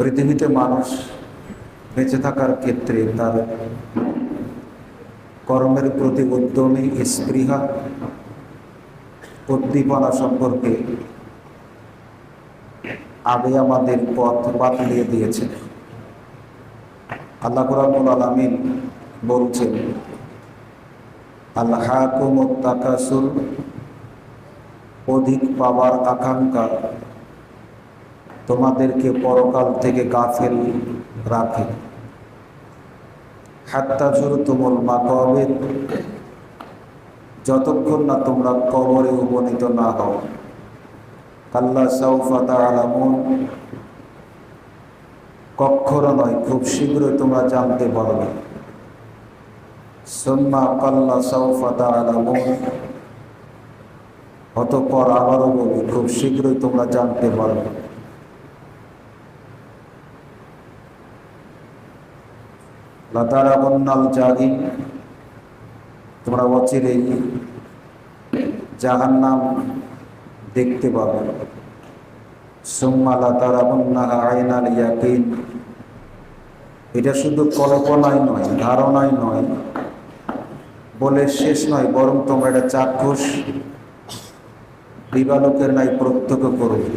পৃথিবীতে মানুষ বেঁচে থাকার ক্ষেত্রে তার কর্মের প্রতি উদ্যমী স্পৃহা উদ্দীপনা সম্পর্কে আগে আমাদের পথ বাতলিয়ে দিয়েছেন। আল্লাহ রাব্বুল আলামিন বলছেন, আলহাকুমুত তাকাসুর, অধিক পাওয়ার আকাঙ্ক্ষা তোমাদেরকে পরকাল থেকে গাফেল রাখে। হাত্তা যুরতুমুল মাকাবির, যতক্ষণ না তোমরা কবরে উপনীত না হও। কাল্লা সাউফা তা'লামুন, কখনো নয় খুব শীঘ্রই তোমরা জানতে পারবে। সুম্মা কাল্লা সাউফা তা'লামুন, অতঃপর আবারও বলি খুব শীঘ্রই তোমরা জানতে পারবে। লাতারাবুন্নাল জাহিম, তোমরা অচিরেই জাহান্নাম দেখতে পাবে। সুম্মা লাতারাবুন্নাহা আইনাল ইয়াকিন, এটা শুধু কল্পনাই নয়, ধারণাই নয়, বলে শেষ নয়, বরং তোমরা এটা চাক্ষুষ দিবালোকের ন্যায় প্রত্যক্ষ করবে।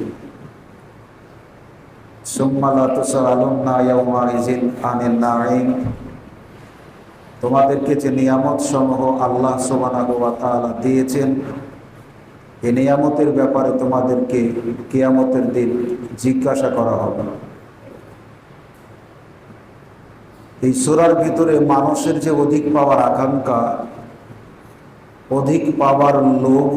সুম্মা লাতুসআলুন্না ইয়াওমাইযিন আনিন নাঈম, তোমাদেরকে যে নিয়ামত সমূহ আল্লাহ সুবহানাহু ওয়া তাআলা দিয়েছেন, এই নিয়ামতের ব্যাপারে তোমাদেরকে কিয়ামতের দিন জিজ্ঞাসা করা হবে। এই সূরার ভিতরে মানুষের যে অধিক পাওয়ার আকাঙ্ক্ষা, অধিক পাওয়ার লোভ,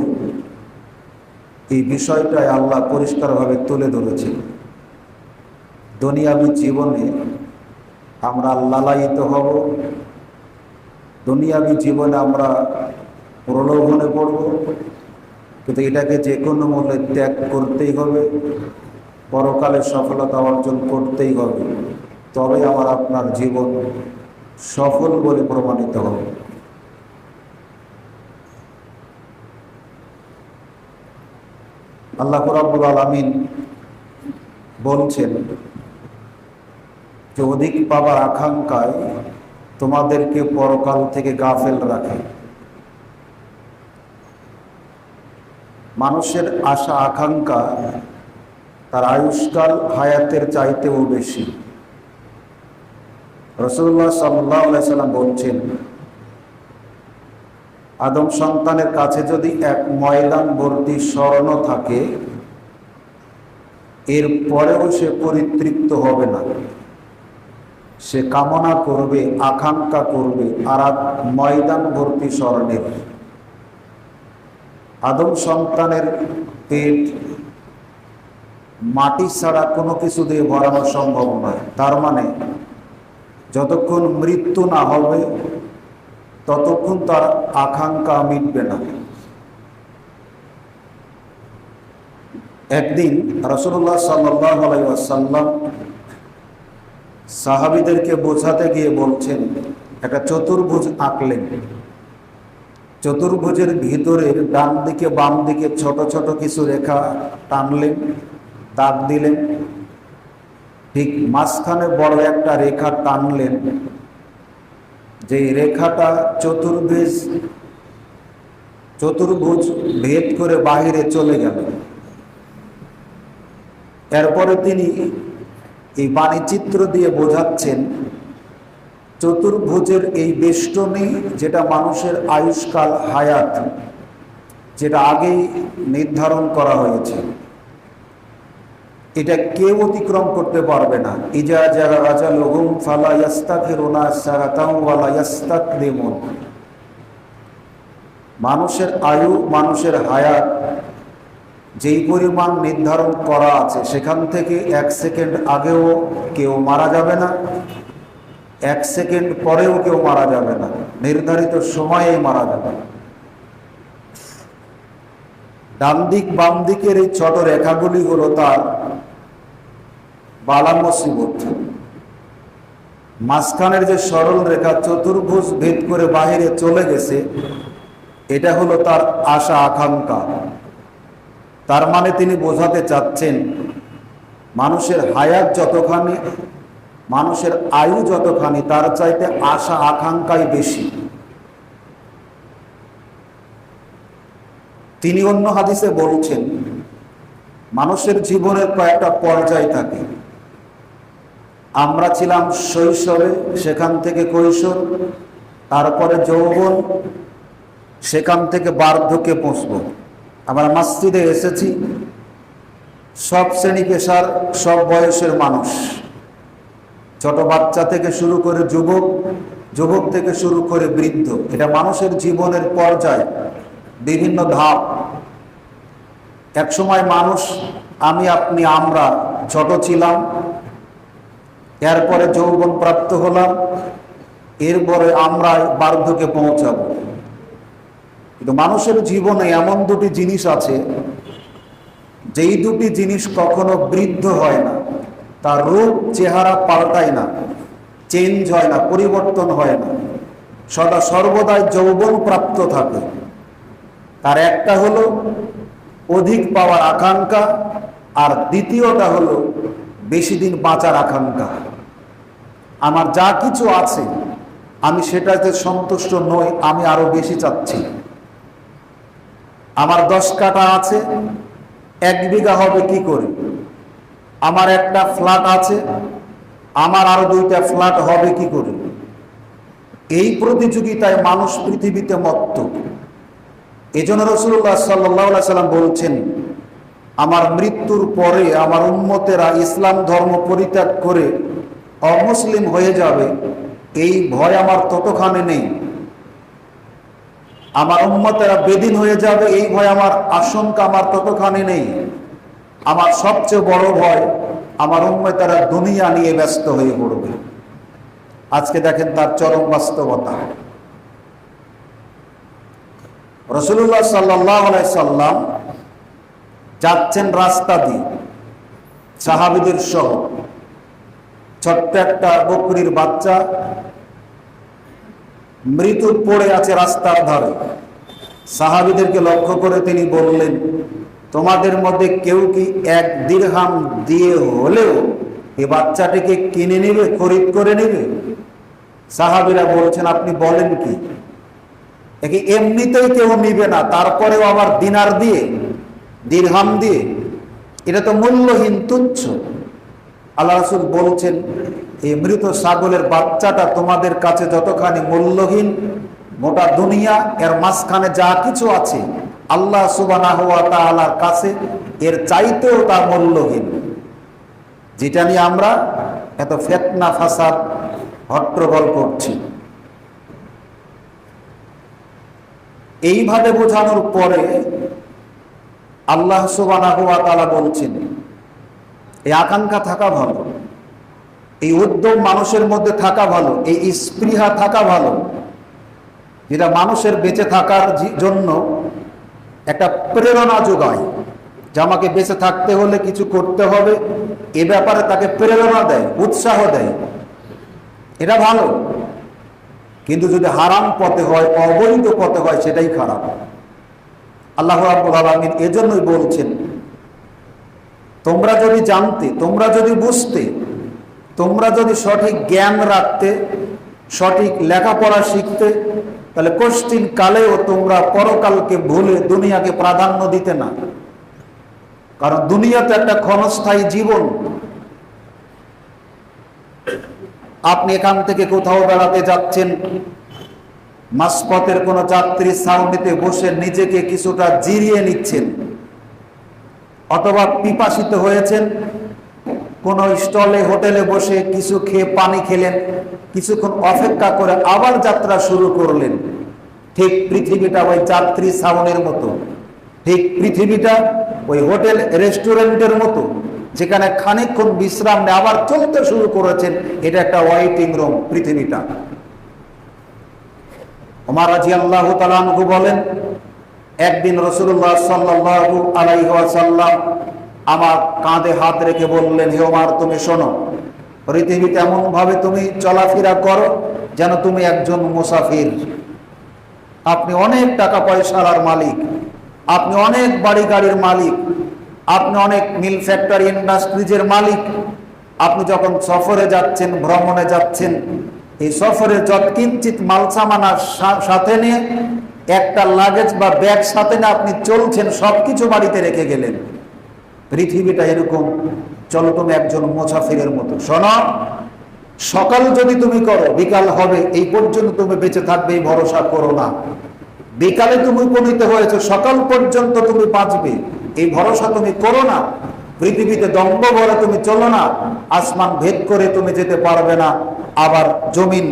এই বিষয়টাই আল্লাহ পরিষ্কারভাবে তুলে ধরেছেন। দুনিয়াবী জীবনে আমরা লালায়িত হব, দুনিয়াবী জীবনে আমরা প্রলোভনে পড়ব, কিন্তু এটাকে যে কোনো মূল্যে ত্যাগ করতেই হবে, পরকালে সফলতা অর্জন করতেই হবে, তবে আমার আপনার জীবন সফল বলে প্রমাণিত হবে। আল্লাহ রাব্বুল আলামিন বলছেন যে অধিক পাবার আকাঙ্ক্ষায় তোমাদেরকে পরকাল থেকে গাফেল রাখে। মানুষের আশা আকাঙ্ক্ষা তার আয়ুষ্কাল হায়াতের চাইতেও বেশি। রাসূলুল্লাহ সাল্লাল্লাহু আলাইহি সাল্লাম বলছেন, আদম সন্তানের কাছে যদি এক ময়দান ভর্তি স্বর্ণ থাকে, এর পরেও সে পরিতৃপ্ত হবে না। সে কামনা করবে, আকাঙ্ক্ষা করবে আর এক ময়দান ভর্তি স্বর্ণের। আদম সন্তানের পেট মাটি ছাড়া কোনো কিছু দিয়ে ভরানো সম্ভব নয়। তার মানে যতক্ষণ মৃত্যু না হবে ততক্ষণ তার আকাঙ্ক্ষা মিটবে না। একদিন রাসূলুল্লাহ সাল্লাল্লাহু আলাইহি ওয়াসাল্লাম সাহাবীদেরকে বোঝাতে গিয়ে বলছেন, একটা চতুর্ভুজ আঁকলেন। চতুর্ভুজের ভিতরের ডান দিকে বাম দিকে ছোট ছোট কিছু রেখা টানলেন, দাগ দিলেন। ঠিক মাঝখানে বড় একটা রেখা টানলেন, যে রেখাটা চতুর্ভুজ ভেদ করে বাহিরে চলে গেল। এরপরে তিনি এই বাণীচিত্র দিয়ে বোঝাচ্ছেন, চতুর্ভুজের এই বেষ্টনী যেটা মানুষের আয়ুষ্কাল হায়াত, যেটা আগেই নির্ধারণ করা হয়েছে, এটা কেউ অতিক্রম করতে পারবে না। ইজা যারা আজালুহুম ফালা ইস্তাখিরুনা সাআতাও ওয়ালা ইস্তাকদিমুন, মানুষের আয়ু, মানুষের হায়াত যেই পরিমাণ নির্ধারণ করা আছে, সেখান থেকে 1 সেকেন্ড আগেও কেউ মারা যাবে না, 1 সেকেন্ড পরেও কেউ মারা যাবে না, নির্ধারিত সময়ে মারা যাবে। ডান দিক বাম দিকের এই ছোট রেখাগুলি হলো তার বালা মুসিবত। মাঝখানের যে সরল রেখা চতুর্ভুজ ভেদ করে বাহিরে চলে গেছে, এটা হলো তার আশা আকাঙ্ক্ষা। তার মানে তিনি বোঝাতে চাচ্ছেন, মানুষের হায়াত যতখানি, মানুষের আয়ু যতখানি, তার চাইতে আশা আকাঙ্ক্ষাই বেশি। তিনি অন্য হাদিসে বলছেন, মানুষের জীবনের কয়েকটা পর্যায় থাকে। আমরা ছিলাম শৈশবে, সেখান থেকে কৈশোর, তারপরে যৌবন, সেখান থেকে বার্ধক্যে পৌঁছব। আমরা মসজিদে এসেছি, সব শ্রেণী পেশার, সব বয়সের মানুষ, ছোট বাচ্চা থেকে শুরু করে যুবক, যুবক থেকে শুরু করে বৃদ্ধ। এটা মানুষের জীবনের পর্যায়, বিভিন্ন ধাপ। এক সময় মানুষ, আমি আপনি আমরা ছোট ছিলাম, এরপরে যৌবন প্রাপ্ত হলাম, এরপরে আমরা বার্ধক্যে পৌঁছাবো। কিন্তু মানুষের জীবনে এমন দুটি জিনিস আছে, যেই দুটি জিনিস কখনো বৃদ্ধ হয় না, তার রূপ চেহারা পাল্টায় না, চেঞ্জ হয় না, পরিবর্তন হয় না, সদা সর্বদাই যৌবন প্রাপ্ত থাকে। তার একটা হলো অধিক পাওয়ার আকাঙ্ক্ষা, আর দ্বিতীয়টা হলো বেশি দিন বাঁচার আকাঙ্ক্ষা। আমার যা কিছু আছে আমি সেটাতে সন্তুষ্ট নই, আমি আরো বেশি চাচ্ছি। আমার 10 কাঠা আছে, 1 বিঘা হবে কি করে? আমার একটা ফ্ল্যাট আছে, আমার আরো 2টা ফ্ল্যাট হবে কি করে? এই প্রতিযোগিতায় মানুষ পৃথিবীতে মত্ত। এজন্য রাসূলুল্লাহ সাল্লাল্লাহু আলাইহি সাল্লাম বলছেন, আমার মৃত্যুর পরে আমার উম্মতেরা ইসলাম ধর্ম পরিত্যাগ করে অমুসলিম হয়ে যাবে, এই ভয় আমার ততখানি নেই। আমার উম্মতেরা বেদিন হয়ে যাবে, এই ভয় আমার, আশঙ্কা আমার ততখানি নেই। আমার সবচেয়ে বড় ভয়, আমার উম্মতেরা দুনিয়া নিয়ে ব্যস্ত হয়ে পড়বে। আজকে দেখেন তার চরম বাস্তবতা। রাসূলুল্লাহ সাল্লাল্লাহু আলাইহি সাল্লাম যাচ্ছেন রাস্তা দিয়ে সাহাবীদের সহ, ছোট্ট একটা বকরির বাচ্চা মৃত্যু পড়ে আছে রাস্তার ধারে। সাহাবীদেরকে লক্ষ্য করে তিনি বললেন, তোমাদের মধ্যে কেউ কি 1 দিরহাম দিয়ে হলেও এই বাচ্চাটিকে কিনে নেবে, খরিদ করে নেবে? সাহাবীরা বলছেন, আপনি বলেন কি? একে এমনিতেই কেউ নিবে না, তারপরেও আবার দিনার দিয়ে, দিরহাম দিয়ে? এটা তো মূল্যহীন, তুচ্ছ। আল্লাহ রাসূল বলছেন, এই মৃত ছাগলের বাচ্চাটা তোমাদের কাছে যতখানি মূল্যহীন, গোটা দুনিয়া এর মাঝখানে যা কিছু আছে আল্লাহ সুবহানাহু ওয়া তাআলার কাছে এর চাইতেও তা মূল্যহীন। যেটা নিয়ে আমরা এত ফিতনা ফাসাদ হট্টগোল করছি। এইভাবে বোঝানোর পরে আল্লাহ সুবহানাহু ওয়া তাআলা বলছেন, এই আকাঙ্ক্ষা থাকা ভালো, এই উদ্যম মানুষের মধ্যে থাকা ভালো, এই স্পৃহা থাকা ভালো, যেটা মানুষের বেঁচে থাকার জন্য একটা প্রেরণা যোগায়, যে আমাকে বেঁচে থাকতে হলে কিছু করতে হবে, এ ব্যাপারে তাকে প্রেরণা দেয়, উৎসাহ দেয়। এটা ভালো। কিন্তু যদি হারাম পথে হয়, অবৈধ পথে হয়, সেটাই খারাপ। আল্লাহ রাব্বুল আলামিন এজন্যই বলছেন, তোমরা যদি জানতে, তোমরা যদি বুঝতে, তোমরা যদি সঠিক জ্ঞান রাখতে, সঠিক লেখাপড়া শিখতে, তাহলে কষ্টিন কালেও তোমরা পরকালকে ভুলে দুনিয়াকে প্রাধান্য দিতে না। কারণ দুনিয়া তো একটা ক্ষণস্থায়ী জীবন। আপনি এখান থেকে কোথাও বেড়াতে যাচ্ছেন, মাঝপথের কোনো যাত্রী ছাউনিতে বসে নিজেকে কিছুটা জিরিয়ে নিচ্ছেন, অথবা পিপাসিত হয়েছেন, কোনো স্টলে হোটেলে বসে কিছু খেয়ে পানি খেলেন, কিছুক্ষণ অপেক্ষা করে আবার যাত্রা শুরু করলেন। ঠিক পৃথিবীটা ওই যাত্রী ছাউনির মতো, ঠিক পৃথিবীটা ওই হোটেল রেস্টুরেন্টের মতো, যেখানে খানিকক্ষণ বিশ্রাম নেয় আবার চলতে শুরু করেছেন। এটা একটা ওয়েটিং রুম পৃথিবীটা। ওমর রাদিয়াল্লাহু তাআলা আনহু বলেন, একদিন রাসূলুল্লাহ সাল্লাল্লাহু আলাইহি ওয়াসাল্লাম আমার কাঁধে হাত রেখে বললেন, হে ওমর, তুমি শোনো, পৃথিবীতে এমন ভাবে তুমি চলাফেরা করো যেন তুমি একজন মুসাফির। আপনি অনেক টাকা পয়সার মালিক, আপনি অনেক বাড়ি গাড়ির মালিক, আপনি অনেক মিল ফ্যাক্টরি ইন্ডাস্ট্রিজের মালিক, আপনি যখন সফরে যাচ্ছেন, ভ্রমণে যাচ্ছেন, এই সফরে যৎকিঞ্চিত মাল সামানা সাথে নিয়ে, একটা লাগেজ বা ব্যাগ সাথে নিয়ে আপনি চলছেন, সবকিছু বাড়িতে রেখে গেলেন। পৃথিবীটা এরকম, চলো তুমি একজন মুসাফিরের মতো। শোনো, সকাল যদি তুমি করো বিকাল হবে, এই পর্যন্ত তুমি বেঁচে থাকবে এই ভরসা করো না। বিকালে তুমি উপনীত হয়েছে, সকাল পর্যন্ত তুমি বাঁচবে এই ভরসা তুমি করো না। পৃথিবীতে দম্ভ ভরে তুমি চলো না, আসমান ভেদ করে তুমি যেতে পারবে না, আবার জমিন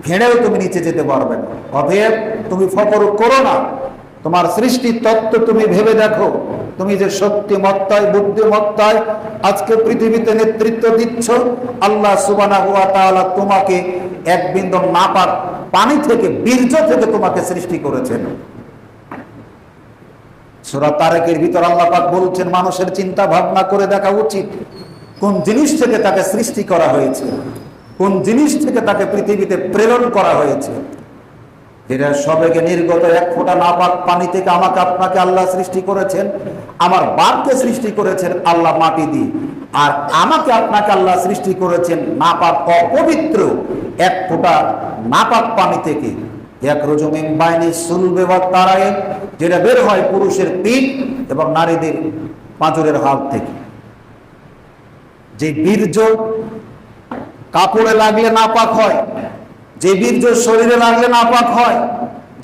ভেড়েও তুমি নিচে যেতে পারবে না। অতএব তুমি ফকর করো না, তোমার সৃষ্টির তত্ত্ব তুমি ভেবে দেখো। তুমি যে শক্তিমত্তায় বুদ্ধিমত্তায় আজকে পৃথিবীতে নেতৃত্ব দিচ্ছ, আল্লাহ সুবহানাহু ওয়া তাআলা তোমাকে এক বিন্দু নাপাক পানি থেকে, বীর্য থেকে তোমাকে সৃষ্টি করেছেন। সূরা তারেকের ভিতর আল্লাহ পাক বলছেন, মানুষের চিন্তা ভাবনা করে দেখা উচিত কোন জিনিস থেকে তাকে সৃষ্টি করা হয়েছে, কোন জিনিস থেকে তাকে পৃথিবীতে প্রেরণ করা হয়েছে। এরা সবেগে নির্গত এক ফোঁটা নাপাক পানি থেকে আমাকে আপনাকে আল্লাহ সৃষ্টি করেছেন। আমার বাপকে সৃষ্টি করেছেন আল্লাহ মাটি দিয়ে, আর আমাকে আপনাকে আল্লাহ সৃষ্টি করেছেন নাপাক অপবিত্র এক ফোঁটা নাপাক পানি থেকে। এক রজমিন বাইনি সুলবে বা তারায়ে, যেটা বের হয় পুরুষের পিঠ এবং নারীদের পাঁজরের হাত থেকে। যে বীর্য কাপড়ে লাগলে নাপাক হয়, যে বীর্য শরীরে লাগলে নাপাক হয়,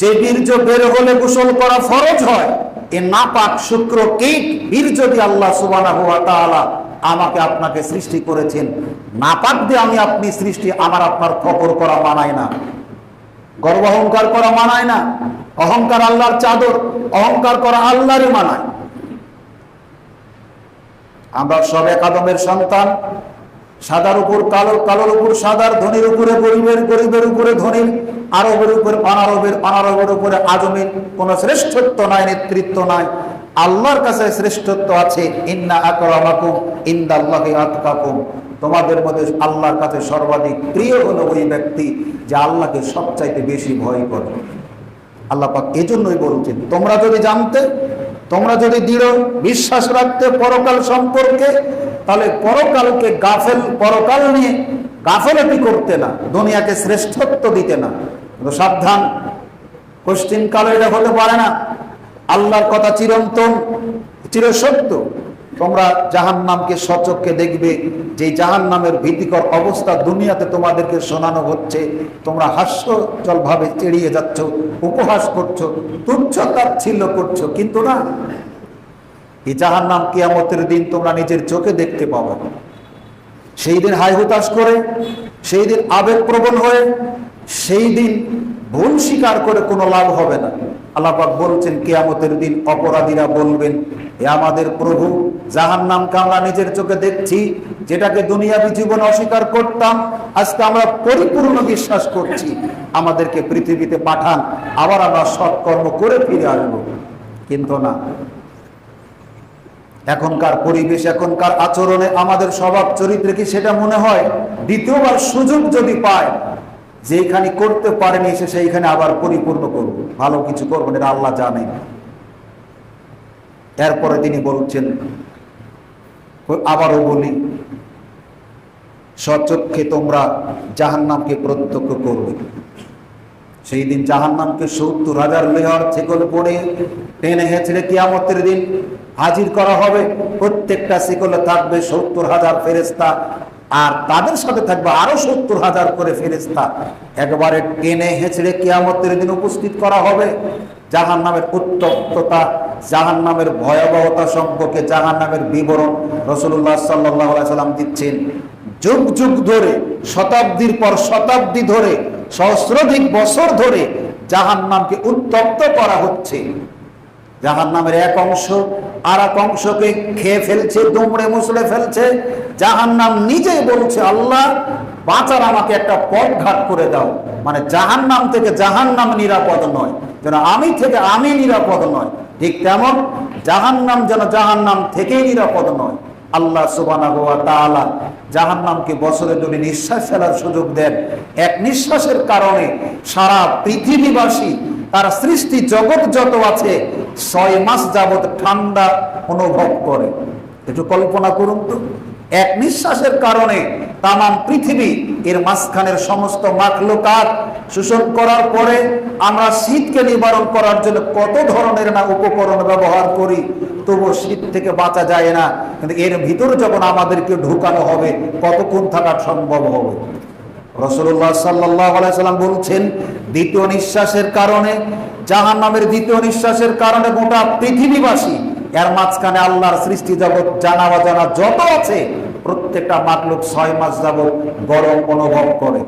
যে বীর্য বের হলে গোসল করা ফরজ হয়, এই নাপাক শুক্র কীট বীর্য দিয়ে আল্লাহ সুবহানাহু ওয়া তাআলা আমাকে আপনাকে সৃষ্টি করেছেন। নাপাক দিয়ে আমি আপনি সৃষ্টি, আমার আপনার ফকর করা মানায় না, গর্ব অহংকার করা মানায় না। অহংকার আল্লাহর চাদর, অহংকার করা আল্লাহরই মানায়। আমরা সব এক আদমের সন্তান, সাদার উপর কালো, কালোর উপর সাদার, ধনীর উপরে গরিবের, গরিবের উপরে ধনীর, আরবের উপরে অনারবের, অনারবের উপরে আজমের। কোন শ্রেষ্ঠত্ব নাই, নেতৃত্ব নাই, আল্লাহর কাছে শ্রেষ্ঠত্ব আছে। ইন্না আকরামাকুম ইনদাল্লাহি আতকাকুম, তোমাদের মধ্যে আল্লাহর কাছে সর্বাধিক প্রিয় হলো ওই ব্যক্তি যে আল্লাহকে সবচাইতে বেশি ভয় করে। আল্লাহ পাক এজন্যই বলছেন, তোমরা যদি জানতে, তোমরা যদি দৃঢ় বিশ্বাস রাখতে পরকাল সম্পর্কে, তাহলে পরকালকে গাফেল, পরকাল নিয়ে গাফেলাতি করতে না, দুনিয়াকে শ্রেষ্ঠত্ব দিতে না। কিন্তু সাবধান, কোশ্চিন কালে এটা হতে পারে না। আল্লাহর কথা চিরন্তন, চিরসত্য। তোমরা জাহান্নামকে সচক্ষে দেখবে, যে জাহান্নামের ভীতিকর অবস্থা দুনিয়াতে তোমাদেরকে শোনানো হচ্ছে, তোমরা হাস্যজ্জ্বল ভাবে চেড়িয়ে যাচ্ছ, উপহাস করছো, তুচ্ছ তাচ্ছিল্য করছো, কিন্তু না, এই জাহান্নাম কিয়ামতের দিন তোমরা নিজের চোখে দেখতে পাবে। সেই দিন হাই হুতাশ করে, সেই দিন আবেগপ্রবণ হয়ে, সেই দিন ভুল স্বীকার করে কোনো লাভ হবে না। আল্লাহ পাক বলছেন, কিয়ামতের দিন অপরাধীরা বলবেন, এ আমাদের প্রভু, জাহান্নামকে আমরা নিজের চোখে দেখছি, যেটাকে দুনিয়াবী জীবন অস্বীকার করতাম, আজকে আমরা পরিপূর্ণ বিশ্বাস করছি, আমাদেরকে পৃথিবীতে পাঠান, আবার আমরা সৎকর্ম করে ফিরে আসবো। কিন্তু না, এখনকার পরিবেশ, এখনকার আচরণে আমাদের স্বভাব চরিত্রে কি সেটা মনে হয় দ্বিতীয়বার সুযোগ যদি পায়, যেখানে করতে পারেনি সে সেইখানে আবার পরিপূর্ণ করব, ভালো কিছু করবো, এটা আল্লাহ জানেন। এরপরে তিনি বলছেন, আবারও বলি, সচক্ষে তোমরা জাহান্নামকে প্রত্যক্ষ করবে। সেই দিন জাহান্নামকে ৭০,০০০ লেয়ার শিকলে পড়ে টেনে হেঁচড়ে কিয়ামতের দিন হাজির করা হবে। প্রত্যেকটা শিকলে থাকবে ৭০,০০০ ফেরেশতা, আর তাদের সাথে থাকবে আরো ৭০,০০০ করে ফেরেশতা। একবারে টেনে হেঁচড়ে কিয়ামতের দিন উপস্থিত করা হবে। জাহান্নামের উত্তপ্ততা, জাহান্নামের ভয়াবহতা সম্পর্কে জাহান্নামের বিবরণ রাসূলুল্লাহ সাল্লাল্লাহু আলাইহি সাল্লাম দিচ্ছেন। যুগ যুগ ধরে, শতাব্দীর পর শতাব্দী ধরে, সহস্রাধিক বছর ধরে জাহান্নামকে উত্তপ্ত করা হচ্ছে। জাহান্নামের এক অংশ আর এক অংশকে খেয়ে ফেলছে, দুমড়ে মুচড়ে ফেলছে। জাহান্নাম নিজেই বলছে, আল্লাহ বাঁচার আমাকে একটা পথ ঘাট করে দাও। মানে জাহান্নাম থেকে জাহান্নাম নিরাপদ নয়, যেন আমি থেকে আমি নিরাপদ নয়, ঠিক তেমন জাহান্নাম যেন জাহান্নাম থেকেই নিরাপদ নয়। আল্লাহ সুবহানাহু ওয়া তাআলা জাহান্নামকে বছরে 2 নিঃশ্বাস ফেলার সুযোগ দেন। এক নিঃশ্বাসের কারণে সারা পৃথিবীবাসী, তার সৃষ্টি জগৎ যত আছে, 6 মাস যাবত ঠান্ডা অনুভব করে। একটু কল্পনা করুন তো, এক নিঃশ্বাসের কারণে তামাম পৃথিবী এর মাঝখানের সমস্ত মাখলুকাত শোষণ করার পরে আমরা শীতকে নিবারণ করার জন্য কত ধরনের না উপকরণ ব্যবহার করি, তবু শীত থেকে বাঁচা যায় না। কিন্তু এর ভিতরে যখন আমাদেরকে ঢুকানো হবে, কতক্ষণ থাকা সম্ভব হবে? রাসূলুল্লাহ সাল্লাল্লাহু আলাইহি সাল্লাম বলছেন, দ্বিতীয় নিঃশ্বাসের কারণে, জাহান্নামের দ্বিতীয় নিঃশ্বাসের কারণে গোটা পৃথিবীবাসী, এর মাঝখানে আল্লাহর সৃষ্টি জগৎ জানা অজানা যত আছে, প্রত্যেকটা মাখলুক 6 মাস যাবত গরম অনুভব করে।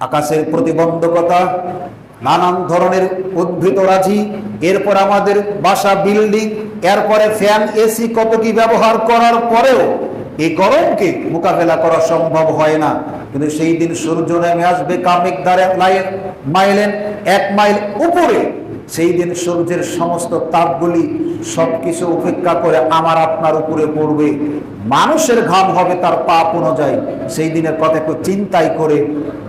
আকাশের প্রতিবন্ধকতা, নানান ধরনের উদ্ভিদ রাজি, এরপর আমাদের বাসা, বিল্ডিং, এরপরে ফ্যান, এসি, কত কি ব্যবহার করার পরেও এই গরমকে মোকাবেলা করা সম্ভব হয় না। কিন্তু সেই দিন সূর্য নেমে আসবে কামেকদারে মাইলেন 1 মাইল উপরে। সেই দিন সূর্যের সমস্ত তাপগুলি সবকিছু উপেক্ষা করে আমার আপনার উপরে পড়বে। মানুষের ঘাম হবে তার পাপ অনুযায়ী। সেই দিনের কথা একটু চিন্তাই করে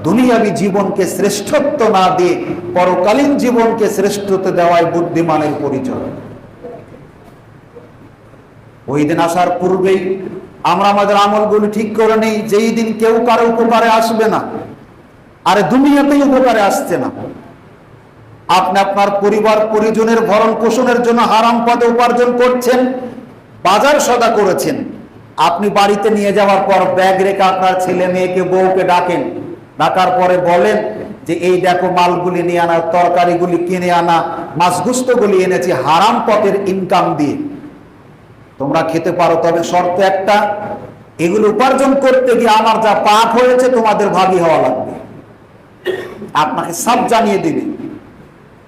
দুনিয়াবী জীবনকে শ্রেষ্ঠত্ব না দিয়ে পরকালীন জীবনকে শ্রেষ্ঠত্ব দেওয়াই বুদ্ধিমানের পরিচয়। ওই দিন আসার পূর্বেই আমরা আমাদের আমলগুলি ঠিক করে নেই, যেই দিন কেউ কারো উপকারে আসবে না। আরে দুনিয়াতেই উপকারে আসছে না। আপনি আপনার পরিবার পরিজনের ভরণ পোষণের জন্য হারাম পথে উপার্জন করছেন, বাজার সদা করেছেন। আপনি বাড়িতে নিয়ে যাওয়ার পর ব্যাগ রেখে আপনার ছেলে মেয়েকে, বউকে ডাকেন, ডাকার পরে বলেন যে এই দেখো মালগুলি নিয়ে আনা, তরকারিগুলি কিনে আনা, মাছ গুস্তগুলি এনেছি হারাম পথের ইনকাম দিয়ে, তোমরা খেতে পারো। তবে শর্ত একটা, এগুলো উপার্জন করতে গিয়ে আমার যা পাপ হয়েছে তোমাদের ভাগী হওয়া লাগবে। আপনাকে সব জানিয়ে দিবে,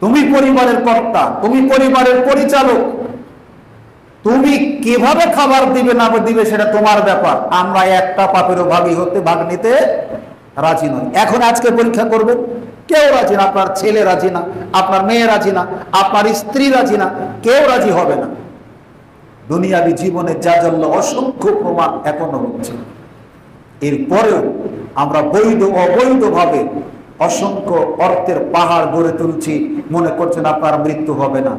তুমি পরিবারের কর্তা, তুমি পরিবারের পরিচালক, তুমি কিভাবে খাবার দিবে না দিবে সেটা তোমার ব্যাপার। আমরা একটা পাপেরও ভাগী হতে, ভাগ নিতে রাজি নয়। এখন আজকে পরীক্ষা করবেন, কেউ রাজি না। আপনার ছেলে রাজি না, আপনার মেয়ে রাজি না, আপনার স্ত্রী রাজি না, কেউ রাজি হবে না। দুনিয়াবী জীবনে জাজল্য অসংখ্য প্রমাণ এখনো হচ্ছে। এরপরেও আমরা বৈধ অবৈধভাবে অসংখ্য অর্থের পাহাড় গড়ে তুলছি, মনে করছেন আপনার মৃত্যু হবে না।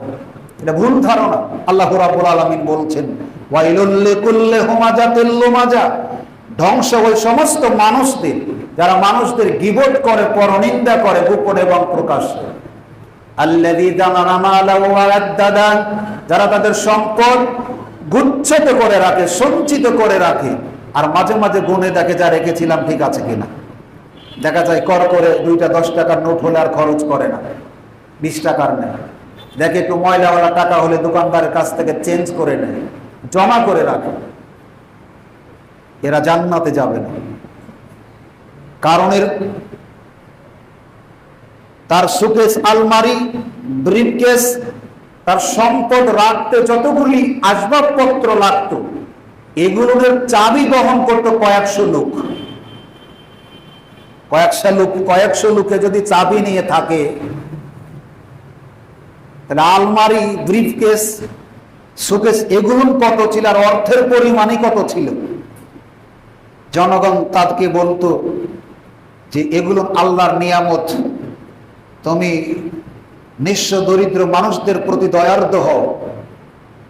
এটা ভুল ধারণা। আল্লাহ রাব্বুল আলামিন বলছেন, ওয়াইলুল লিকুল্লি হুমাজাতিল লুমাজা, ধ্বংস ওই সমস্ত মানুষদের যারা মানুষদের গীবত করে, পরনিন্দা করে, গোপনে এবং প্রকাশ্যে। আল্লাযী জামাআ মালাহু ওয়া আদ্দাদা, যারা তাদের সম্পদ গুচ্ছিত করে রাখে, সঞ্চিত করে রাখে, আর মাঝে মাঝে গুনে দেখে যা রেখেছিলাম ঠিক আছে কিনা। দেখা যায় কর করে 2টা 10 টাকার নোট হলে আর খরচ করে না, 20 টাকার নেয়। দেখে একটু ময়লাওয়ালা টাকা হলে দোকানদারের কাছ থেকে চেঞ্জ করে নেয়, জমা করে রাখে। এরা জান্নাতে যাবে না। কারণের তার সুকেস, আলমারি, ব্রিফকেস, তার সম্পদ রাখতে যতগুলি আসবাবপত্র লাগত, এগুলোর চাবি বহন করতো কয়েকশো লোক। কয়েকশো লোকে যদি চাবি নিয়ে থাকে, তাহলে আলমারি, ব্রিফকেস, সুকেস এগুলো কত ছিল, আর অর্থের পরিমাণই কত ছিল। জনগণ তাকে বলতো যে এগুলো আল্লাহর নিয়ামত, তুমি নিঃস্ব দরিদ্র মানুষদের প্রতি দয়ার্দ হও,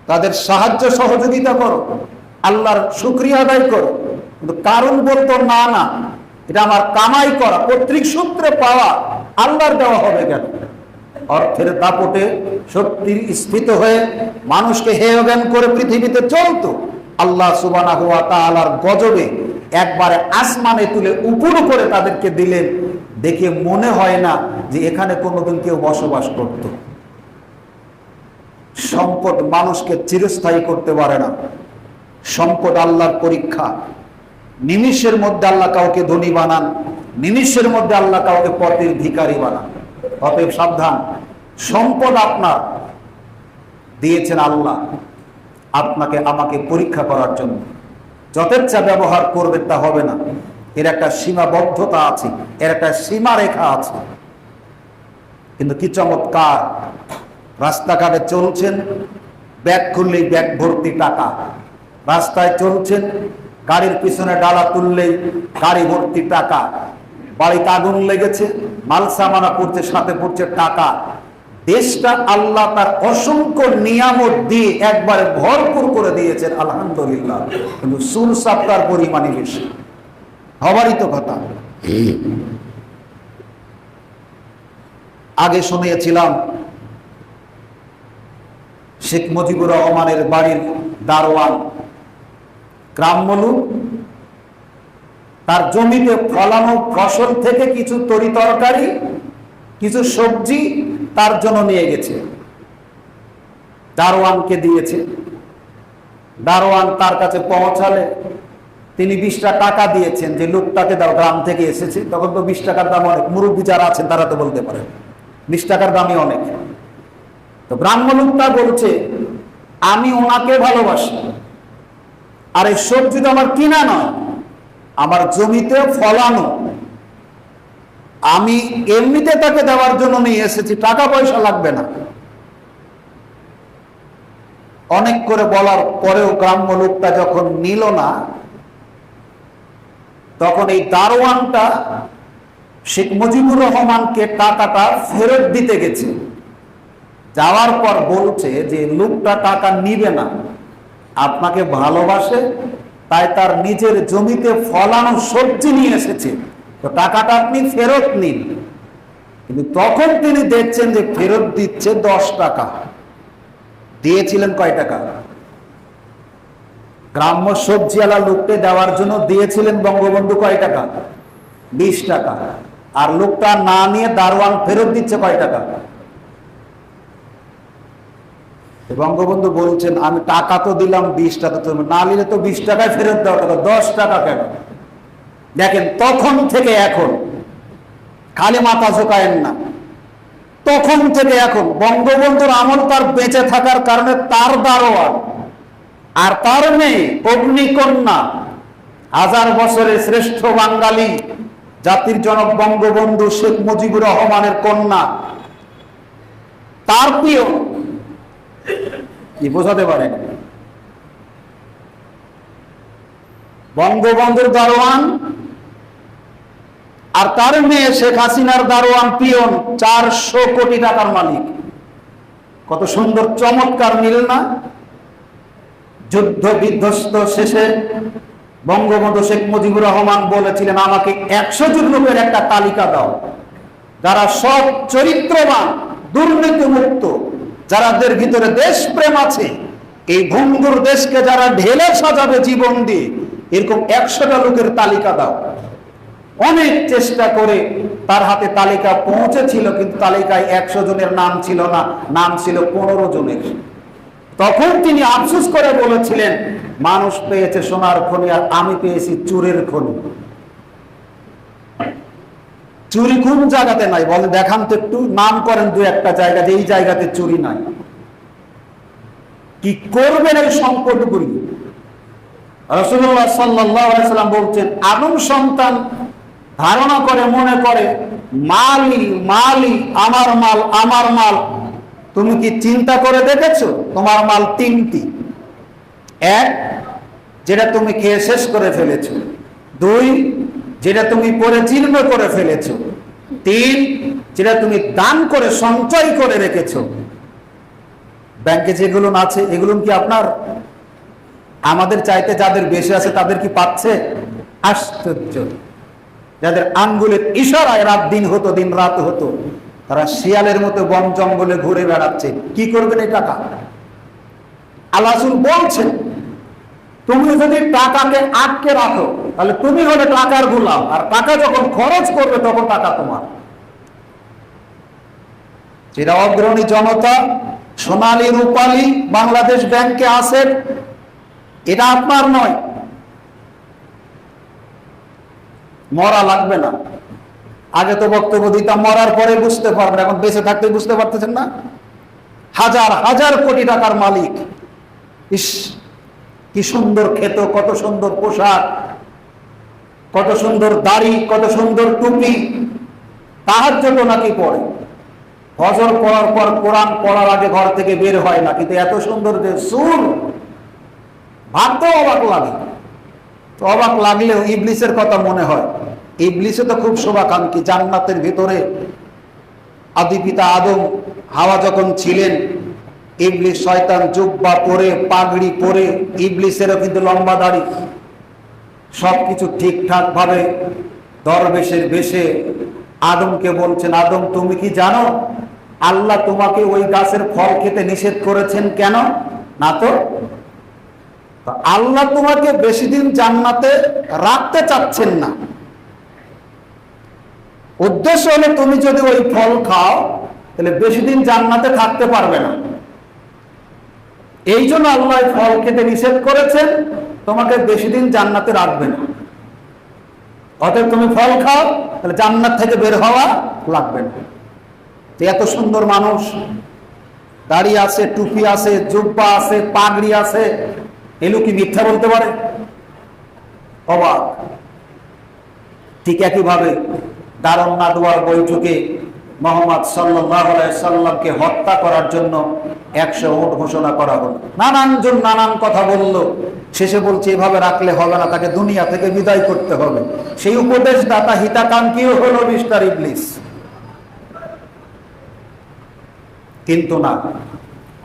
তাদের সাহায্য সহযোগিতা করো, আল্লাহর শুকরিয়া আদায় করো। কিন্তু কারণ বলতো না না, এটা আমার কামাই করা, পৈতৃক সূত্রে পাওয়া, আল্লাহর দেওয়া হবে কেন? অর্থের দাপটে শক্তির স্ফীত হয়ে মানুষকে হেয় জ্ঞান করে পৃথিবীতে চলতো। আল্লাহ সুবহানাহু ওয়া তাআলার গজবে একবারে আসমানে তুলে উপরে করে তাদেরকে দিলেন। দেখে মনে হয় না যে এখানে কোনোদিন কেউ বসবাস করত। সম্পদ মানুষকে চিরস্থায়ী করতে পারে না। সম্পদ আল্লাহর পরীক্ষা। নিমিষের মধ্যে আল্লাহ কাউকে ধনী বানান, নিমিষের মধ্যে আল্লাহ কাউকে পথের ভিখারি বানান। অতএব সাবধান, সম্পদ আপনার দিয়েছেন আল্লাহ আপনাকে আমাকে পরীক্ষা করার জন্য। যথেচ্ছা ব্যবহার করবে তা হবে না। এর একটা সীমাবদ্ধতা আছে, এর একটা সীমারেখা আছে। কিন্তু কি চমৎকার, রাস্তাঘাটে চলছেন, ব্যাগ খুললেই ব্যাগ ভর্তি টাকা। রাস্তায় চলছেন, গাড়ির পিছনে ডালা তুললেই গাড়ি ভর্তি টাকা। বাড়িতে আগুন লেগেছে, মাল সামানা পড়ছে, সাথে পড়ছে টাকা। দেশটা আল্লাহ তার অসংখ্য নিয়ামত দিয়ে একবারে ভরপুর করে দিয়েছেন, আলহামদুলিল্লাহ। কিন্তু চুল চাপটার পরিমাণই বেশি, হবারই তো কথা। আগে শুনিয়েছিলাম শেখ মুজিবুর রহমানের বাড়ির দারোয়ান গ্রাম্য লোক, তার জমিতে ফলানো ফসল থেকে কিছু তরি তরকারি, কিছু সবজি তার জন্য নিয়ে গেছে, দারোয়ানকে দিয়েছে। দারোয়ান তার কাছে পৌঁছালে তিনি 20টা টাকা দিয়েছেন যে লোকটাকে দাও, গ্রাম থেকে এসেছে। তখন তো 20 টাকার দাম অনেক, মুরব্বী যারা আছেন তারা তো বলতে পারেন 20 টাকার দামই অনেক। তো ব্রাহ্মণ লোকটা বলছে, আমি ওনাকে ভালোবাসি, আর এই সবজি তো আমার কিনা নয়, আমার জমিতে ফলানো, আমি এমনিতে তাকে দেওয়ার জন্য নিয়ে এসেছি, টাকা পয়সা লাগবে না। অনেক করে বলার পরেও গ্রাম্য লোকটা যখন নিল না, তখন এই দারোয়ানটা শেখ মুজিবুর রহমানকে টাকাটা ফেরত দিতে গেছে। যাওয়ার পর বলছে যে লোকটা টাকা নিবে না, আপনাকে ভালোবাসে, তাই তার নিজের জমিতে ফলানো সবজি নিয়ে এসেছে, তো টাকাটা আপনি ফেরত নিন। কিন্তু তখন তিনি দেখছেন যে ফেরত দিচ্ছে 10 টাকা। দিয়েছিলেন কয় টাকা? গ্রাম্য সবজিওয়ালা লোককে দেওয়ার জন্য দিয়েছিলেন বঙ্গবন্ধু কয় টাকা? 20 টাকা। আর লোকটা না নিয়ে দারোয়ান ফেরত দিচ্ছে কয় টাকা? বঙ্গবন্ধু বলছেন, আমি টাকা তো দিলাম 20 টাকা, তুমি না নিলে তো 20 টাকায় ফেরত দেওয়া, টাকা 10 টাকা কেন? দেখেন, তখন থেকে এখন খালি মাথা ঝোঁকায়েন না, তখন থেকে এখন বঙ্গবন্ধুর আমল তার বেঁচে থাকার কারণে তার দারোয়ান আর তার মেয়ে অগ্নিকন্যা, 1000 বছরের শ্রেষ্ঠ বাঙালি জাতির জনক বঙ্গবন্ধু শেখ মুজিবুর রহমানের কন্যা, তার প্রিয়, কি বোঝাতে পারেন? বঙ্গবন্ধুর দারোয়ান আর তার মেয়ে শেখ হাসিনার দারোয়ান পিয়ন 400 কোটি টাকার মালিক। কত সুন্দর চমৎকার মিল না? যুদ্ধ বিধ্বস্ত শেষে বঙ্গবন্ধু শেখ মুজিবুর রহমান বলেছিলেন, আমাকে 100 জন লোকের একটা তালিকা দাও, যারা সৎ চরিত্রবান, দুর্নীতিমুক্ত, যাদের ভিতরে দেশপ্রেম আছে, এই ভঙ্গুর দেশকে যারা ঢেলে সাজাবে জীবন দিয়ে, এরকম 100টা লোকের তালিকা দাও। অনেক চেষ্টা করে তার হাতে তালিকা পৌঁছেছিল, কিন্তু তালিকায় 100 জনের নাম ছিল না, নাম ছিল 15 জনের। তখন তিনি আফসোস করে বলেছিলেন, মানুষ পেয়েছে সোনার খনি, আর আমি পেয়েছি চুরের খনি। চুরি কোন জায়গাতে নাই বলে দেখান তো একটু, নাম করেন 2-1টা জায়গা যে এই জায়গাতে চুরি নাই। কি করবেন এই সম্পদগুলি? রাসূলুল্লাহ সাল্লাল্লাহু আলাইহি সাল্লাম বলছেন, আদম সন্তান ধারণা করে, মনে করে মালি মালি, আমার মাল আমার মাল। তুমি কি চিন্তা করে দেখেছো তোমার মাল 3টি? 1, যেটা তুমি খেয়ে শেষ করে ফেলেছো। 2, যেটা তুমি পরে জীর্ণ করে ফেলেছো। 3, যেটা তুমি দান করে সঞ্চয় করে রেখেছো। ব্যাংকে যেগুলো আছে এগুলো কি আপনার? আমাদের চাইতে যাদের বেশি আছে তাদের কি পাচ্ছে? আশ্চর্য! যাদের আঙ্গুলের ইশারায় রাত দিন হতো, দিন রাত হতো, তারা শিয়ালের মতো বন জঙ্গলে ঘুরে বেড়াচ্ছে। কি করবেন এই টাকা? আল্লাহ রাসূল বলছেন, তুমি যদি টাকাকে আটকে রাখো তাহলে তুমি হলে টাকার গোলাম, আর টাকা যখন খরচ করবে তখন টাকা তোমার। যেটা অগ্রণী জনতা সোনালী রূপালী বাংলাদেশ ব্যাংকে আছে, এটা আপনার নয়। মরা লাগবে না। আগে তো বক্তব্য দিতাম মরার পরে বুঝতে পারবেন, এখন বেঁচে থাকতে বুঝতে পারতেছেন না? হাজার হাজার কোটি টাকার মালিক। ইস, কি সুন্দর খেত, কত সুন্দর পোশাক, কত সুন্দর দাড়ি, কত সুন্দর টুপি। তাহাজ্জুদ নাকি পড়ে, ফজর পড়ার পর কোরআন পড়ার আগে ঘর থেকে বের হয় না, কিন্তু এত সুন্দর যে সুর, ভাবতেও অবাক লাগে। তো অবাক লাগলেও ইবলিসের কথা মনে হয়। ইবলিসে তো খুব শোভাকাঙ্ক্ষী, জান্নাতের ভিতরে আদি পিতা আদম হাওয়া যখন ছিলেন, ইবলিস শয়তান জুব্বা পরে, পাগড়ি পরে, ইবলিসেরও কিন্তু লম্বা দাড়ি, সবকিছু ঠিকঠাক ভাবে দরবেশের বেশে আদমকে বলছেন, আদম তুমি কি জানো আল্লাহ তোমাকে ওই গাছের ফল খেতে নিষেধ করেছেন কেন? না তো আল্লাহ তোমাকে বেশি দিন জান্নাতে রাখতে চাচ্ছেন না। উদ্দেশ্য হলো তুমি যদি ওই ফল খাও তাহলে বেশি দিন জান্নাতে থাকতে পারবে না। এই জন্য আল্লাহ ফল খেতে নিষেধ করেছেন, তোমাকে বেশি দিন জান্নাতে রাখবে না। অতএব তুমি ফল খাও, তাহলে জান্নাত থেকে বের হওয়া লাগবে না। এত সুন্দর মানুষ, দাড়ি আছে, টুপি আছে, জুব্বা আছে, পাগড়ি আছে, এগুলো কি মিথ্যা বলতে পারে? অবাক। ঠিক একইভাবে দারুন নাদওয়ার বৈঠকে মুহাম্মদ সাল্লাল্লাহু আলাইহি সাল্লামকে হত্যা করার জন্য 100 উট ঘোষণা করা হলো। নানানজন নানান কথা বলল, শেষে বলছে এভাবে রাখলে হবে না, তাকে দুনিয়া থেকে বিদায় করতে হবে। সেই উপদেশদাতা হিতাকাঙ্ক্ষীও হলো মিস্টার ইবলিস। কিন্তু না,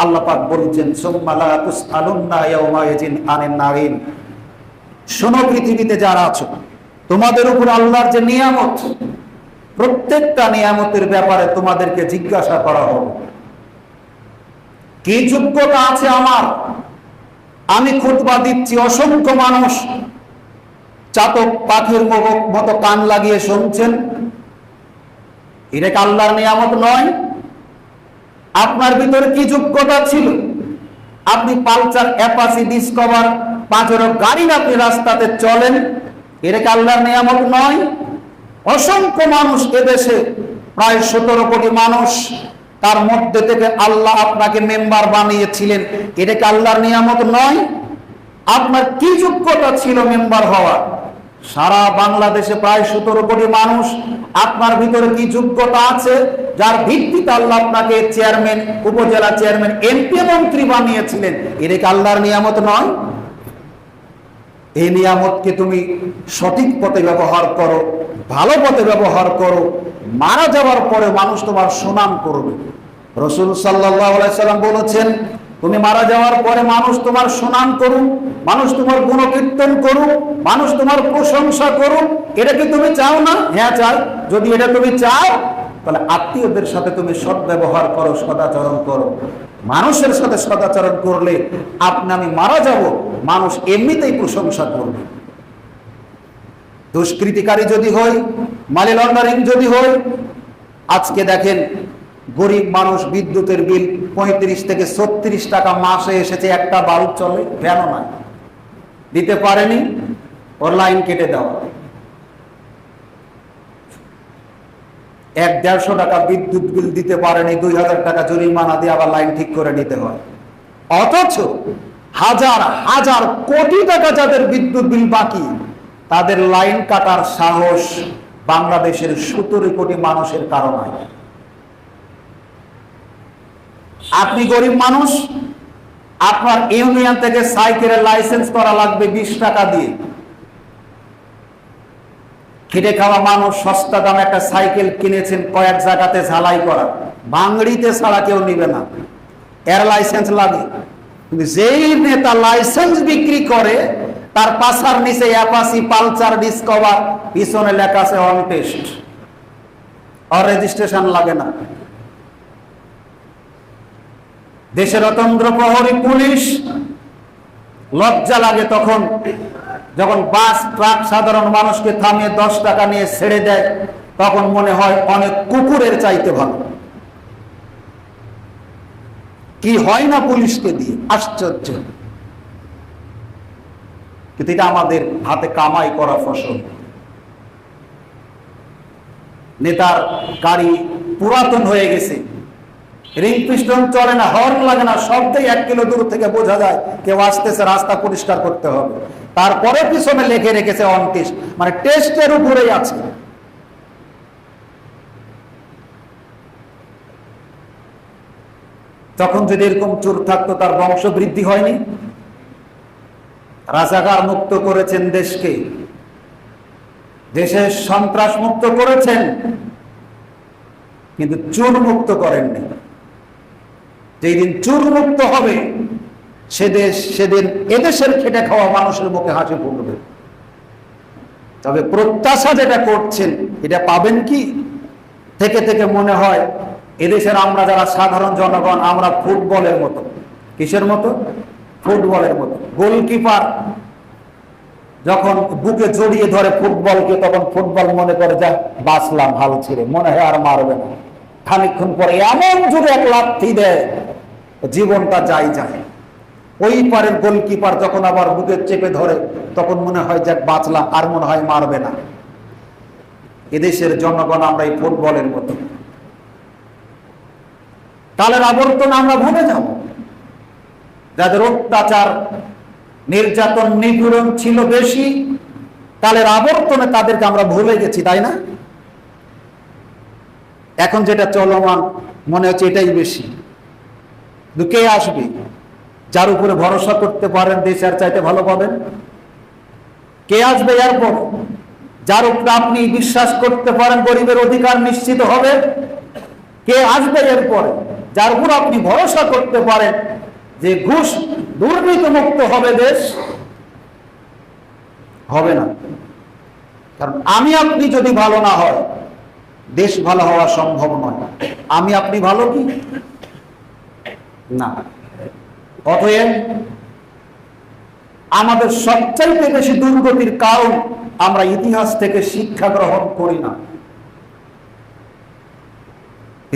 আল্লাহ পাক বলছেন সুম্মা লা তুসআলুন্না ইয়াওমাইযিন আনিন নাঈম। শোনো পৃথিবীতে যারা আছো, তোমাদের উপর আল্লাহর যে নিয়ামত, প্রত্যেকটা নিয়ামতের ব্যাপারে তোমাদেরকে জিজ্ঞাসা করা হবে। কি যোগ্যতা আছে আমার? আমি খুতবা দিচ্ছি, অসংখ্য মানুষ চাতক পাখির মতো কান লাগিয়ে শুনছেন। এটা কি আল্লাহর নিয়ামত নয়? আপনার ভিতরে কি যোগ্যতা ছিল? আপনি পালসার, অ্যাপাচি, ডিসকভার, পাঁচেরও গাড়ি আপনি রাস্তাতে চলেন, এটা কি আল্লাহর নিয়ামত নয়? অসংখ্য মানুষ এদেশে, প্রায় 17 কোটি মানুষ, তার মধ্যে থেকে আল্লাহ আপনাকে মেম্বার বানিয়েছিলেন, এটা কি আল্লাহর নিয়ামত নয়? আপনার কি যোগ্যতা ছিল মেম্বার হওয়ার? সারা বাংলাদেশে প্রায় 17 কোটি মানুষ, আপনার ভিতরে কি যোগ্যতা আছে যার ভিত্তিতে আল্লাহ আপনাকে চেয়ারম্যান, উপজেলা চেয়ারম্যান, এমপি, মন্ত্রী বানিয়েছিলেন? এটা কি আল্লাহর নিয়ামত নয়? এই নিয়ামতকে তুমি সঠিক পথে ব্যবহার করো, ভালো পথে ব্যবহার করো, মারা যাওয়ার পরে মানুষ তোমার সুনাম করবে। রাসূল সাল্লাল্লাহু আলাইহি সাল্লাম বলেছেন, তুমি মারা যাওয়ার পরে মানুষ তোমার সুনাম করুক, মানুষ তোমার গুণকীর্তন করুক, মানুষ তোমার প্রশংসা করুক। এটা কি তুমি চাও না? হ্যাঁ চাই। যদি এটা তুমি চাও, তাহলে আত্মীয়দের সাথে তুমি সদ্ব্যবহার করো, সদাচরণ করো। মানুষের সাথে সদাচরণ করলে আমি মারা যাব, মানুষ এমনিতেই প্রশংসা করবে। দুষ্কৃতিকারী যদি হই, মানি লন্ডারিং যদি হই, আজকে দেখেন গরিব মানুষ, বিদ্যুতের বিল 35 থেকে 36 টাকা মাসে এসেছে, একটা বাল্ব চলে, ফ্যানও নাই, দিতে পারেনি, ওর লাইন কেটে দেওয়া। 100-150 টাকা বিদ্যুৎ বিল দিতে পারেনি, 2000 টাকা জরিমানা দিয়ে আবার লাইন ঠিক করে নিতে হয়। অথচ হাজার হাজার কোটি টাকা যাদের বিদ্যুৎ বিল বাকি, তাদের লাইন কাটার সাহস বাংলাদেশের 17 কোটি মানুষের কারণে। আপনি গরিব মানুষ, আপনার ইউনিয়ন থেকে সাইকেলের লাইসেন্স করা লাগবে 20 টাকা দিয়ে। খেটে খাওয়া মানুষ সস্তা দামে একটা সাইকেল কিনেছেন, কয়েক জায়গাতে ঝালাই করা, বাংড়িতে ছাড়া কেউ নিবে না, এর লাইসেন্স লাগে। কিন্তু যেই নেতা লাইসেন্স বিক্রি করে, তার পাছার নিচে অ্যাপাচি, পালসার, ডিসকভার, পিছনে লেখা আছে অন টেস্ট, আর রেজিস্ট্রেশন লাগে না। দেশের অতন্ত্র প্রহরী পুলিশ লজ্জা লাগে তখন, যখন বাস, ট্রাক সাধারণ মানুষকে থামিয়ে 10 টাকা নিয়ে ছেড়ে দেয়, তখন মনে হয় অনেক কুকুরের চাইতে ভালো। কি হয় না পুলিশকে দিয়ে, আশ্চর্য। কিন্তু এটা আমাদের হাতে কামাই করা ফসল। নেতার গাড়ি পুরাতন হয়ে গেছে, রিং পিস্টন চলে না, হর্ন লাগে না, শব্দেই 1 কিলো দূর থেকে বোঝা যায় কেউ আসতেছে, রাস্তা পরিষ্কার করতে হবে। তারপরে পিছনে লিখে রেখেছে অন টেস্ট, মানে টেস্টের উপরেই আছে। তখন যদি এরকম চোর থাকতো, তার বংশ বৃদ্ধি হয়নি। রাজাকার মুক্ত করেছেন দেশকে, দেশের সন্ত্রাস মুক্ত করেছেন, কিন্তু চোর মুক্ত করেননি। যেদিন চুরমুক্ত হবে সেদিন এদেশের খেটে খাওয়া মানুষের মুখে হাসি ফুটবে। তবে প্রত্যাশা যেটা করছেন এটা পাবেন কি? থেকে থেকে মনে হয় এদেশের আমরা যারা সাধারণ জনগণ আমরা ফুটবলের মতো। কিসের মতো? ফুটবলের মতো। গোলকিপার যখন বুকে জড়িয়ে ধরে ফুটবলকে, তখন ফুটবল মনে করে যা বাঁচলাম হাল ছেড়ে, মনে হয় আর মারবে না। খানিকক্ষণ পরে এমন জোরে এক লাথি দেয় জীবনটা যায়। ওই পারের গোলকিপার যখন আবার বুকে চেপে ধরে তখন মনে হয় যাক বাঁচলাম, আর মনে হয় মারবে না। এদেশের জনগণ আমরা এই ফুটবলের মতো। কালের আবর্তন আমরা ভুলে যাব। যাদের অত্যাচার নির্যাতন নিপীড়ন ছিল বেশি, কালের আবর্তনে তাদেরকে আমরা ভুলে গেছি, তাই না? এখন যেটা চলমান মনে হচ্ছে এটাই বেশি। কে আসবে যার উপরে ভরসা করতে পারেন দেশ আর চাইতে ভালো পাবেন? কে আসবে এরপর যার উপরে আপনি বিশ্বাস করতে পারেন গরিবের অধিকার নিশ্চিত হবে? কে আসবে এরপরে যার উপর আপনি ভরসা করতে পারেন যে ঘুষ দুর্নীতি মুক্ত হবে দেশ? হবে না। কারণ আমি আপনি যদি ভালো না হয় দেশ ভালো হওয়া সম্ভব নয়। আমি আপনি ভালো কি না? অতএব আমাদের সবচাইতে বেশি দুর্গতির কারণ আমরা ইতিহাস থেকে শিক্ষা গ্রহণ করি না।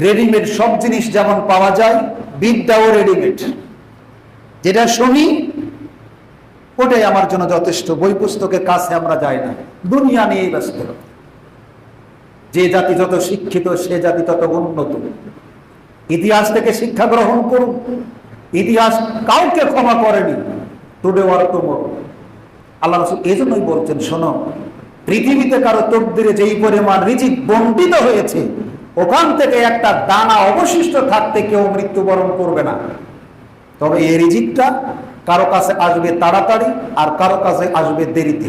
রেডিমেড সব জিনিস যেমন পাওয়া যায়, বিদ্যাও রেডিমেড। যেটা শুনি ওটাই আমার জন্য যথেষ্ট। বই পুস্তকের কাছে আমরা যাই না, দুনিয়া নিয়েই ব্যস্ত। যে জাতি যত শিক্ষিত সে জাতি তত উন্নত। ইতিহাস থেকে শিক্ষা গ্রহণ করুন। ইতিহাস কাউকে ক্ষমা করেনি। Today war tomorrow. আল্লাহ রাসূল এই জন্যই বলছেন, শোনো, পৃথিবীতে কারো তকদিরে যেই পরিমাণ রিজিক বণ্টিত হয়েছে ওখান থেকে একটা দানা অবশিষ্ট থাকতে কেউ মৃত্যুবরণ করবে না। তবে এই রিজিকটা কারো কাছে আসবে তাড়াতাড়ি আর কারো কাছে আসবে দেরিতে।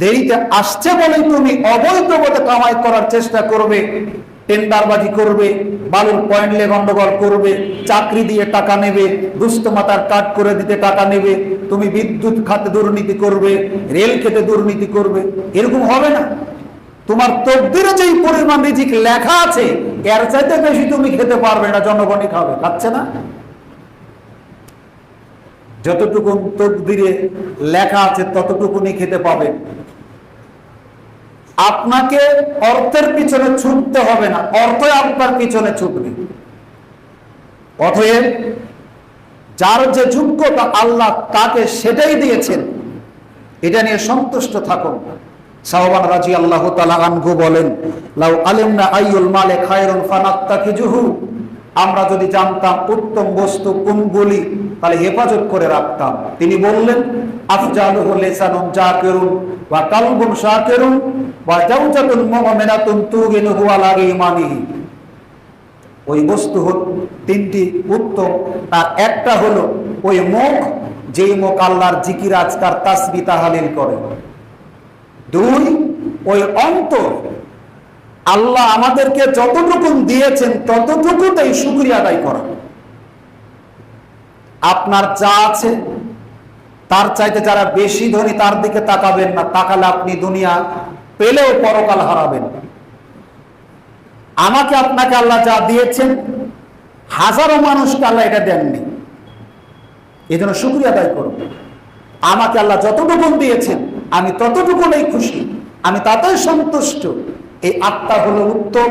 দেরিতে আসছে বলেই তুমি অবৈধ পথে কামাই করার চেষ্টা করবে, টেন্ডারবাজি করবে, বালুর পয়েন্টলে গন্ডগোল করবে, চাকরি দিয়ে টাকা নেবে, দুস্থ মাতার কাট করে দিতে টাকা নেবে, তুমি বিদ্যুৎ খাতে দুর্নীতি করবে, রেল খাতে দুর্নীতি করবে। এরকম হবে না। তোমার তকদিরে যেই পরিমাণ রিজিক লেখা আছে এর চাইতে বেশি তুমি খেতে পারবে না, জনগণই খাবে। খাচ্ছে না? যতটুকু তকদিরে লেখা আছে ততটুকুনি খেতে পাবে। আপনাকে অর্থের পিছনে ছুটতে হবে না, অর্থ আপনার পিছনে ছুটবে। অতএব যার যে যোগ্যতা আল্লাহ তাকে সেটাই দিয়েছেন, এটা নিয়ে সন্তুষ্ট থাকুন। সাওবান রাদিয়াল্লাহু তাআলা আনহু বলেন, লাউ আলিমনা আইয়ুল মালে খায়রুন ফানাত্তাকিজুহু, আমরা যদি জানতাম উত্তম বস্তু কোনগুলি তাহলে হেফাজত করে রাখতাম। তিনি বললেন, আফজালুহু লিসানুন জাকিরুন ওয়া কালবুন শাকিরুন ওয়া জাওজাতুন মুমিনাতুন তুগিনুহু আলা ঈমানিহি। ওই বস্তু হল তিনটি উত্তম, তার একটা হলো ওই মুখ, যেই মুখ আল্লাহর জিকির আজকার তাসবিহ তাহলিল করে। দুই, ওই অন্তর, আল্লাহ আমাদেরকে যতটুকু দিয়েছেন ততটুকুতেই শুকরিয়া আদায় করা। আপনার যা আছে তার চাইতে যারা বেশি ধনী তার দিকে তাকাবেন না, তাকালে আপনি দুনিয়া পেলেও পরকাল হারাবেন। আমাকে আপনাকে আল্লাহ যা দিয়েছেন হাজারো মানুষকে আল্লাহ এটা দেননি, এই জন্য শুকরিয়া আদায় করুন। আমাকে আল্লাহ যতটুকু দিয়েছেন আমি ততটুকুই খুশি, আমি তাতেই সন্তুষ্ট। এই আত্মা হলো উত্তম।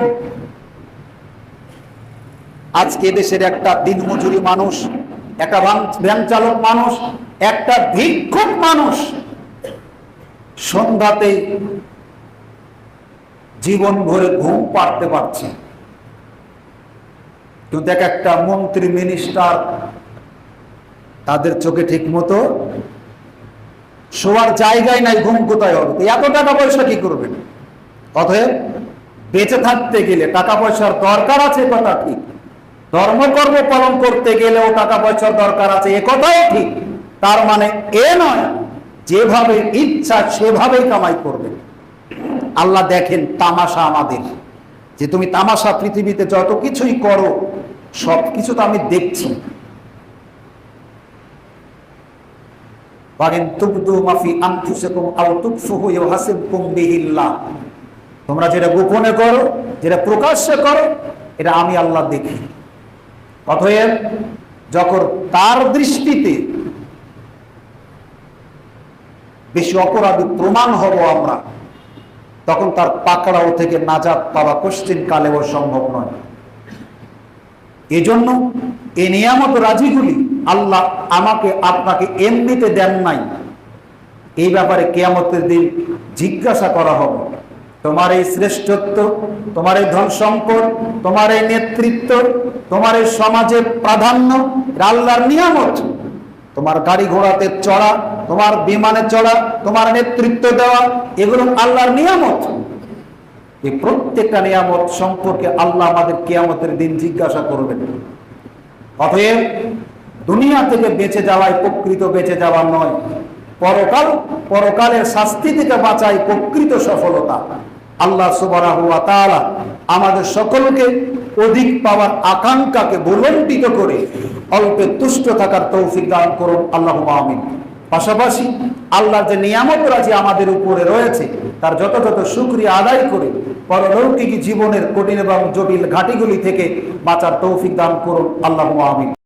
আজকে দেশের একটা দিনমজুরি মানুষ, একটা ভ্যান চালক মানুষ, একটা ভিক্ষুক মানুষ সন্ধ্যাতে জীবন ভরে ঘুম পাড়তে পারছে, কিন্তু এক একটা মন্ত্রী মিনিস্টার তাদের চোখে ঠিক মতো শোয়ার জায়গায় নাই, ঘুম কোথায় হবে? এত টাকা পয়সা কি করবেন? অতএব বেঁচে থাকতে গেলে টাকা পয়সার দরকার আছে, কথা ঠিক। ধর্মকর্ম পালন করতে গেলেও টাকা পয়সার দরকার আছে, এ কথাও ঠিক। তার মানে এ নয় যেভাবে ইচ্ছা সেভাবেই কামাই করবে। আল্লাহ দেখেন তামাশা আমাদের, যে তুমি তামাশা পৃথিবীতে যত কিছুই করো সবকিছু তো আমি দেখছি। তোমরা যেটা গোপনে করো, যেটা প্রকাশ্যে করো, এটা আমি আল্লাহ দেখি। অতএব যখন তার দৃষ্টিতে বেশি অপরাধী প্রমাণ হব আমরা, তখন তার পাকড়াও থেকে নাজাত পাওয়া কোশ্চিন কালেও সম্ভব নয়। এজন্য এই নিয়ামত রাজিগুলি আল্লাহ আমাকে আপনাকে এমনিতে দেন নাই। এই ব্যাপারে কিয়ামতের দিন জিজ্ঞাসা করা হবে, তোমার এই শ্রেষ্ঠত্ব, তোমার এই ধন সম্পদ, তোমার এই নেতৃত্ব, তোমার এই সমাজের প্রাধান্য আল্লাহর নিয়ামত। তোমার গাড়ি ঘোড়াতে চড়া, তোমার বিমানে চড়া, তোমার নেতৃত্ব দেওয়া, এগুলো আল্লাহর নিয়ামত। এই প্রত্যেকটা নিয়ামত সম্পর্কে আল্লাহ আমাদের কিয়ামতের দিন জিজ্ঞাসা করবেন। অতএব দুনিয়া থেকে বেঁচে যাওয়াই প্রকৃত বেঁচে যাওয়া নয়, পরকালের শাস্তি থেকে বাঁচাই প্রকৃত সফলতা। আল্লাহ সুবহানাহু ওয়া তাআলা আমাদের সকলকে অধিক পাওয়ার আকাঙ্ক্ষাকে ভুলণ্ঠিত করে অল্পে তুষ্ট থাকার তৌফিক দান করুন, আল্লাহুম্মা আমিন। পাশাপাশি আল্লাহর যে নিয়ামত রাজি আমাদের উপরে রয়েছে, তার যথাযথ শুকরিয়া আদায় করে পরলৌকিক জীবনের কঠিন এবং জটিল ঘাটিগুলি থেকে বাঁচার তৌফিক দান করুন, আল্লাহুম্মা আমিন।